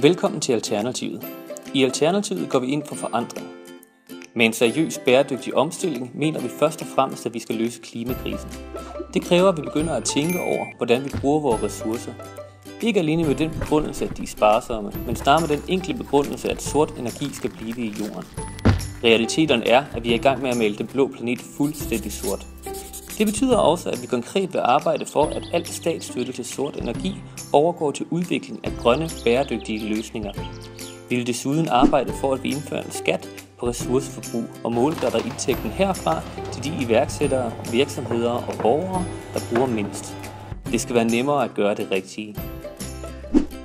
Velkommen til Alternativet. I Alternativet går vi ind for forandring. Med en seriøs bæredygtig omstilling mener vi først og fremmest, at vi skal løse klimakrisen. Det kræver, at vi begynder at tænke over, hvordan vi bruger vores ressourcer. Ikke alene med den begrundelse, at de er sparsomme, men snarere med den enkle begrundelse, at sort energi skal blive i jorden. Realiteterne er, at vi er i gang med at male den blå planet fuldstændig sort. Det betyder også, at vi konkret vil arbejde for, at al statsstøtte til sort energi overgår til udvikling af grønne, bæredygtige løsninger. Vi vil desuden arbejde for, at vi indfører en skat på ressourceforbrug og målretter indtægten herfra til de iværksættere, virksomheder og borgere, der bruger mindst. Det skal være nemmere at gøre det rigtige.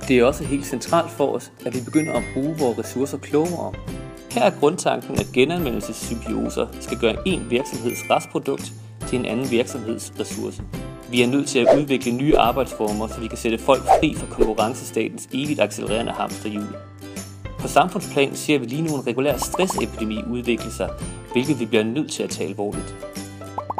Det er også helt centralt for os, at vi begynder at bruge vores ressourcer klogere. Her er grundtanken, at genanvendelsessymbioser skal gøre en virksomheds restprodukt til en anden virksomheds ressource. Vi er nødt til at udvikle nye arbejdsformer, så vi kan sætte folk fri fra konkurrencestatens evigt accelererende hamsterhjul. På samfundsplan ser vi lige nu en regulær stressepidemi udvikle sig, hvilket vi bliver nødt til at tage alvorligt.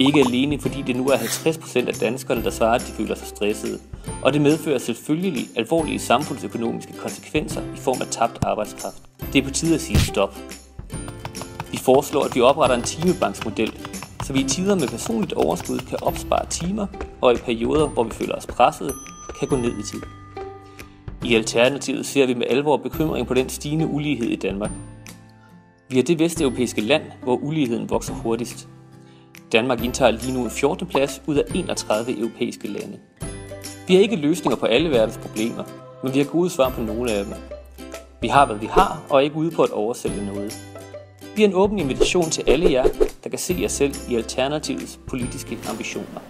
Ikke alene fordi det nu er 50% af danskerne, der svarer, at de føler sig stressede, og det medfører selvfølgelig alvorlige samfundsøkonomiske konsekvenser i form af tabt arbejdskraft. Det er på tide at sige stop. Vi foreslår, at vi opretter en timebanksmodel, så vi i tider med personligt overskud kan opspare timer, og i perioder, hvor vi føler os presset, kan gå ned i tid. I Alternativet ser vi med alvor bekymring på den stigende ulighed i Danmark. Vi er det vesteuropæiske land, hvor uligheden vokser hurtigst. Danmark indtager lige nu en 14. plads ud af 31 europæiske lande. Vi har ikke løsninger på alle verdens problemer, men vi har gode svar på nogle af dem. Vi har, hvad vi har, og er ikke ude på at oversælge noget. Vi er en åben invitation til alle jer, der kan se jer selv i Alternativets politiske ambitioner.